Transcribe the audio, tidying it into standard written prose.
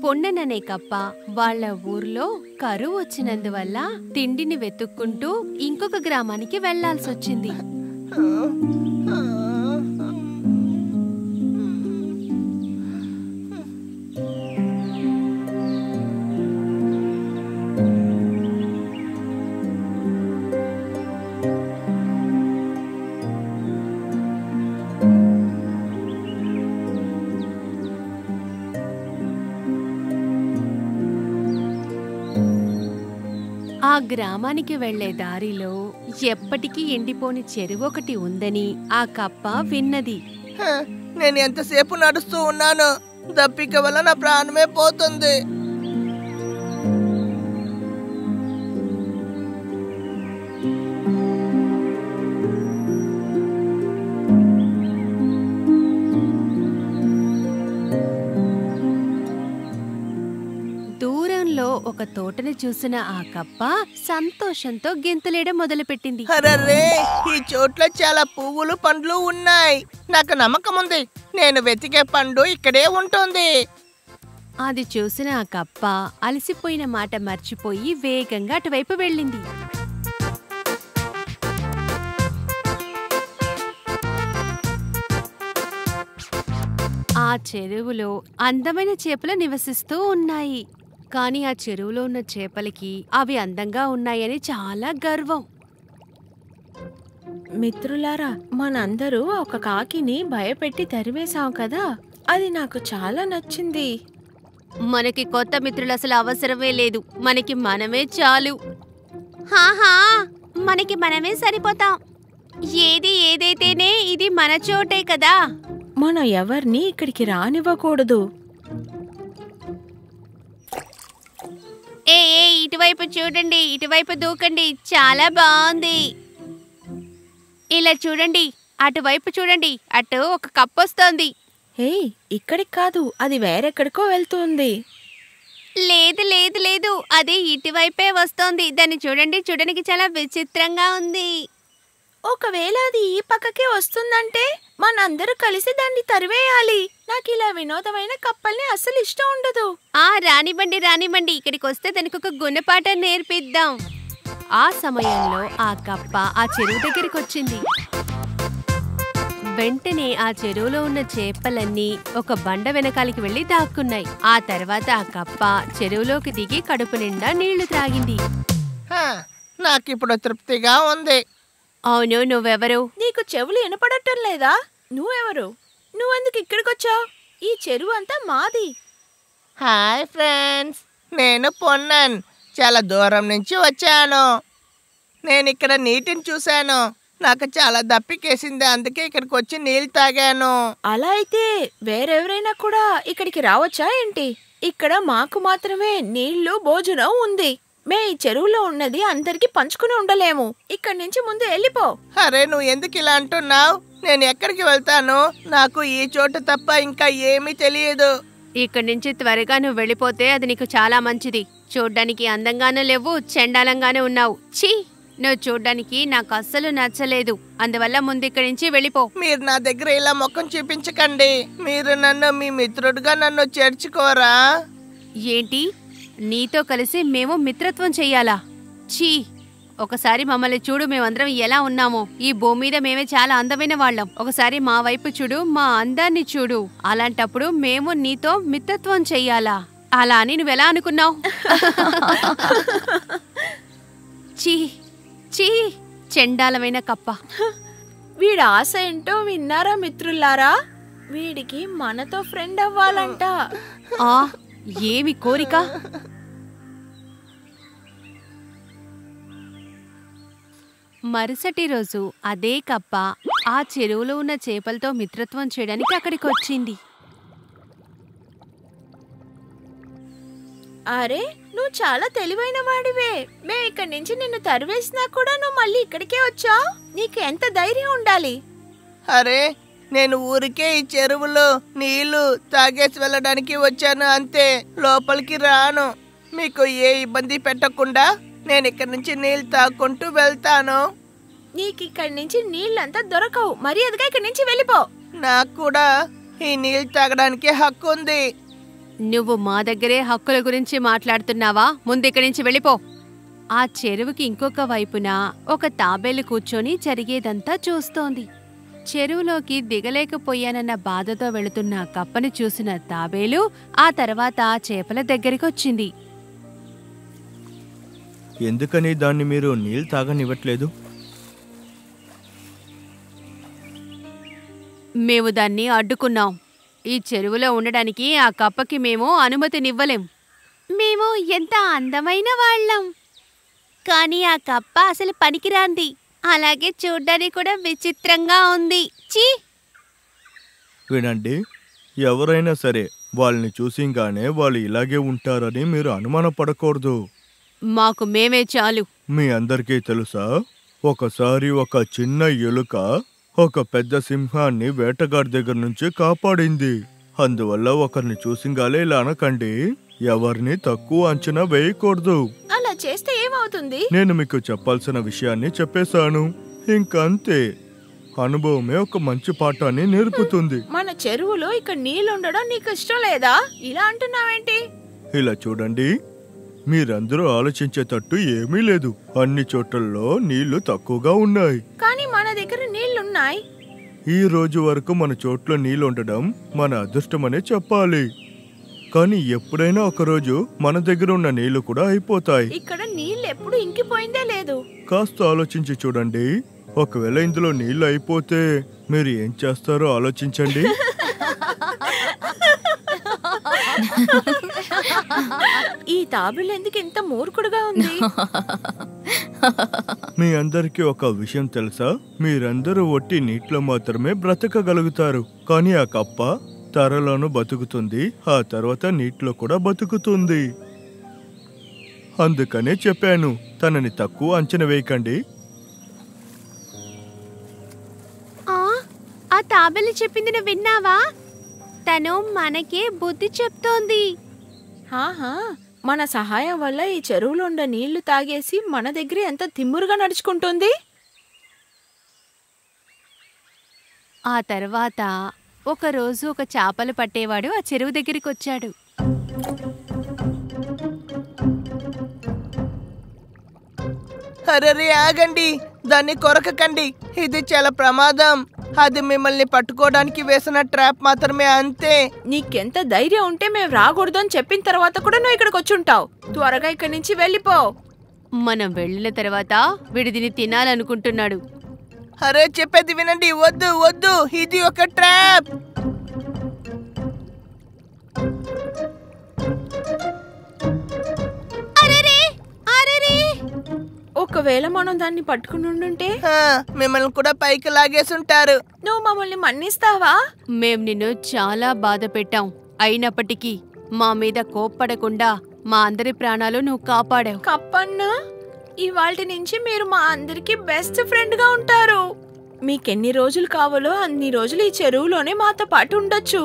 పొన్నెననే కప్ప వాళ్ళ ఊర్లో కరువు వచ్చినందువల్ల తిండిని వెతుక్కుంటూ ఇంకొక గ్రామానికి వెళ్లాల్సొచ్చింది. ఆ గ్రామానికి వెళ్లే దారిలో ఎప్పటికీ ఎండిపోని చెరువు ఒకటి ఉందని ఆ కప్ప విన్నది. నేను ఎంతసేపు నడుస్తూ ఉన్నాను, దప్పిక వల్ల నా ప్రాణమే పోతుంది. దూరంలో ఒక తోటని చూసిన ఆ కప్ప సంతోషంతో గెంతులేయడం మొదలుపెట్టింది. అరెరే, ఈ చోట్ల చాలా పువ్వులు పండ్లు ఉన్నాయి. నాకు నమ్మకం ఉంది, నేను వెతికే పండు ఇక్కడే ఉంటుంది. అది చూసిన ఆ కప్ప అలసిపోయిన మాట మర్చిపోయి వేగంగా అటువైపు వెళ్ళింది. ఆ చెరువులో అందమైన చేపలు నివసిస్తూ ఉన్నాయి. కానీ ఆ చెరువులో ఉన్న చేపలకి అవి అందంగా ఉన్నాయని చాలా గర్వం. మిత్రులారా, మనందరూ ఒక కాకిని భయపెట్టి తరివేశాం కదా, అది నాకు చాలా నచ్చింది. మనకి కొత్త మిత్రులు అసలు అవసరమే లేదు, మనకి మనమే చాలు. హాహా, మనకి మనమే సరిపోతాం. ఏది ఏదైతేనే ఇది మన చోటే కదా. మనం ఎవరిని ఇక్కడికి రానివ్వకూడదు. ఏ ఇటువైపు చూడండి, ఇటువైపు దూకండి, చాలా బాగుంది. ఇలా చూడండి, అటువైపు చూడండి, అటు ఒక కప్పు వస్తోంది. ఇక్కడికి కాదు, అది వేరెక్కడికో వెళ్తుంది. లేదు లేదు లేదు, అది ఇటువైపే వస్తోంది. దాన్ని చూడండి, చూడడానికి చాలా విచిత్రంగా ఉంది. ఒకవేళ అది ఈ పక్కకే వస్తుందంటే మనందరూ కలిసి దాన్ని తరివేయాలి. నాకు ఇలా వినోదమైన కప్పల్ని అస్సలు ఇష్టం ఉండదు. రానివ్వండి రానివ్వండి, ఇక్కడికి వస్తే దానికి ఒక గుణపాఠం నేర్పిద్దాం. ఆ సమయంలో ఆ కప్ప ఆ చెరువు దగ్గరికి వచ్చింది. వెంటనే ఆ చెరువులో ఉన్న చేపలన్నీ ఒక బండ వెనకాలికి వెళ్లి దాక్కున్నాయి. ఆ తర్వాత ఆ కప్ప చెరువులోకి దిగి కడుపు నిండా నీళ్లు త్రాగింది. నాకిప్పుడు తృప్తిగా ఉంది. అవును, నువ్వెవరు? నీకు చెవులు వినపడటం లేదా? నువ్వెవరు? నువ్వెందుకు ఇక్కడికొచ్చావు? ఈ చెరువు అంతా మాది. హాయ్ ఫ్రెండ్స్, నేను పొన్నన్. చాలా దూరం నుంచి వచ్చాను. నేను ఇక్కడ నీటిని చూశాను, నాకు చాలా దప్పికేసింది, అందుకే ఇక్కడికి వచ్చి నీళ్ళు తాగాను. అలా అయితే వేరెవరైనా కూడా ఇక్కడికి రావచ్చా ఏంటి? ఇక్కడ మాకు మాత్రమే నీళ్లు, భోజనం ఉంది. మే ఈ చెరువులో ఉన్నది అందరికి పంచుకుని ఉండలేము. ఇక్కడి నుంచి ముందు వెళ్ళిపో. అరే, నువ్వు ఎందుకు ఇలా అంటున్నావు? నేను ఎక్కడికి వెళ్తాను? నాకు ఈ చోటు తప్ప ఇంకా ఏమీ తెలియదు. ఇక్కడి నుంచి త్వరగా నువ్వు వెళ్ళిపోతే అది నీకు చాలా మంచిది. చూడ్డానికి అందంగానూ లేవు, చండాలంగానే ఉన్నావు. ఛీ, నువ్వు చూడ్డానికి నాకు అస్సలు నచ్చలేదు. అందువల్ల ముందు ఇక్కడి నుంచి వెళ్ళిపో. మీరు నా దగ్గర ఇలా ముఖం చూపించకండి. మీరు నన్ను మీ మిత్రుడిగా నన్ను చేర్చుకోరా? ఏంటి, నీతో కలిసి మేము మిత్రత్వం చెయ్యాలా? ఛీ, ఒకసారి మమ్మల్ని చూడు, మేమందరం ఎలా ఉన్నామో. ఈ భూమి మీద మేమే చాలా అందమైన వాళ్ళం. ఒకసారి మా వైపు చూడు, మా అందాన్ని చూడు. అలాంటప్పుడు మేము నీతో మిత్రత్వం చెయ్యాలా? అలా అని నువ్వెలా అనుకున్నావు? చీ చీ, చండాలమైన కప్ప. వీడి ఆశ ఏంటో విన్నారా మిత్రులారా? వీడికి మనతో ఫ్రెండ్ అవ్వాలంట. ఏమి కోరిక? మరుసటి రోజు అదే కప్ప ఆ చెరువులో ఉన్న చేపలతో మిత్రత్వం చేయడానికి అక్కడికి వచ్చింది. అరే, నువ్వు చాలా తెలివైన వాడివే. మేము ఇక్కడి నుంచి నిన్ను తరివేసినా కూడా నువ్వు మళ్ళీ ఇక్కడికే వచ్చావు. నీకు ఎంత ధైర్యం ఉండాలి? అరే, నేను ఊరికే ఈ చెరువులో నీళ్లు తాగేసి వెళ్ళడానికి వచ్చాను అంతే. లోపలికి రాను. మీకు ఏ ఇబ్బంది పెట్టకుండా నేను ఇక్కడి నుంచి నీళ్లు తాగుకుంటూ వెళ్తాను. నీకు ఇక్కడి నుంచి నీళ్ళంతా దొరకవు. మర్యాదగా ఇక్కడి నుంచి వెళ్ళిపో. నాకు కూడా ఈ నీళ్లు తాగడానికి హక్కు ఉంది. నువ్వు మా దగ్గరే హక్కుల గురించి మాట్లాడుతున్నావా? ముందిక్కడి నుంచి వెళ్ళిపో. ఆ చెరువుకి ఇంకొక వైపున ఒక తాబేలు కూర్చొని జరిగేదంతా చూస్తోంది. చెరువులోకి దిగలేకపోయానన్న బాధతో వెళుతున్న కప్పని చూసిన తాబేలు ఆ తర్వాత ఆ చేపల దగ్గరికొచ్చింది. ఎందుకని దాన్ని మీరు నీళ్ళు తాగనివ్వట్లేదు? మేము దాన్ని అడ్డుకున్నాం. ఈ చెరువులో ఉండడానికి ఆ కప్పకి మేము అనుమతినివ్వలేం. మేము ఎంత అందమైన వాళ్ళం, కానీ ఆ కప్ప అసలు పనికిరాంది. అలాగే చూడ్డానికి కూడా విచిత్రంగా ఉంది. చీ! వినండి, ఎవరైనా సరే వాళ్ళని చూసింగానే వాళ్ళు ఇలాగే ఉంటారని మీరు అనుమానపడకూడదు. మాకు మేమే చాలు. మీ అందరికీ తెలుసా, ఒకసారి ఒక చిన్న ఎలుక ఒక పెద్ద సింహాన్ని వేటగాడి దగ్గర నుంచి కాపాడింది. అందువల్ల ఒకరిని చూసింగాలే ఇలా అనకండి. ఎవరిని తక్కువ అంచనా వేయకూడదు. అలా చేస్తే ఏమవుతుంది? నేను మీకు చెప్పాల్సిన విషయాన్ని చెప్పేశాను. ఇంకంతే. అనుభవమే ఒక మంచి పాఠాన్ని నేర్పుతుంది. మన చెరువులో ఇక్కడ నీళ్ళు ఉండడం నీకు ఇష్టం లేదా? ఇలా అంటున్నావేంటి? ఇలా చూడండి, మీరందరూ ఆలోచించేటట్టు ఏమీ లేదు. అన్ని చోట్లలో నీళ్లు తక్కువగా ఉన్నాయి. కానీ మన దగ్గర నీళ్లున్నాయి. ఈ రోజు వరకు మన చోట్ల నీళ్లు ఉండడం మన అదృష్టమనే చెప్పాలి. కానీ ఎప్పుడైనా ఒకరోజు మన దగ్గర ఉన్న నీళ్లు కూడా అయిపోతాయి. ఇక్కడ నీళ్ళు ఎప్పుడు ఇంకిపోయిందే లేదు. కాస్త ఆలోచించి చూడండి. ఒకవేళ ఇందులో నీళ్లు అయిపోతే మీరు ఏం చేస్తారో ఆలోచించండి. ఈ తాబేలు ఎందుకు ఇంత మూర్ఖుడుగా ఉంది? మీ అందరికీ ఒక విషయం తెలుసా? మీరందరూ ఒట్టి నీటిలో మాత్రమే బ్రతకగలుగుతారు. కానీ ఆ కప్ప తరలోనూ బతుకుతుంది, ఆ తర్వాత నీటిలో కూడా బతుకుతుంది. అందుకనే చెప్పాను, తనని తక్కువ అంచనా వేయకండి. ఆ తాబేలు చెప్పింది నువ్వు విన్నావా? తను మనకే బుద్ధి చెప్తోంది. ఆహా, మన సహాయం వల్ల ఈ చెరువులో ఉన్న నీళ్లు తాగేసి మన దగ్గర ఎంత తిమ్మురుగా నడుచుకుంటుంది. ఆ తర్వాత ఒకరోజు ఒక చేపలు పట్టేవాడు ఆ చెరువు దగ్గరికి వచ్చాడు. అరే ఆగండి, దాన్ని కొరకకండి. ఇది చాలా ప్రమాదం. అది మిమ్మల్ని పట్టుకోవడానికి వేసిన ట్రాప్ మాత్రమే, అంతే. నీకెంత ధైర్యం ఉంటే మేము రాకూడదు అని చెప్పిన తర్వాత కూడా నువ్వు ఇక్కడికి వచ్చుంటావు. త్వరగా ఇక్కడి నుంచి వెళ్ళిపో. మనం వెళ్ళిన తర్వాత విడిదిని తినాలనుకుంటున్నాడు. అరే చెప్పేది వినండి. వద్దు వద్దు, ఇది ఒక ట్రాప్. ఒకవేళ మనం దాన్ని పట్టుకుని ఉండుంటే మిమ్మల్ని కూడా పైకి లాగేసుంటారు. నువ్వు మమ్మల్ని మన్నిస్తావా? మేం నిన్ను చాలా బాధ పెట్టాం. అయినప్పటికీ మా మీద కోప్పడకుండా మా అందరి ప్రాణాలు నువ్వు కాపాడావు. కప్పన్నా, ఇవాల్టి నుంచి మీరు మా అందరికి బెస్ట్ ఫ్రెండ్ గా ఉంటారు. మీకెన్ని రోజులు కావాలో అన్ని రోజులు ఈ చెరువులోనే మాతో పాటు ఉండొచ్చు.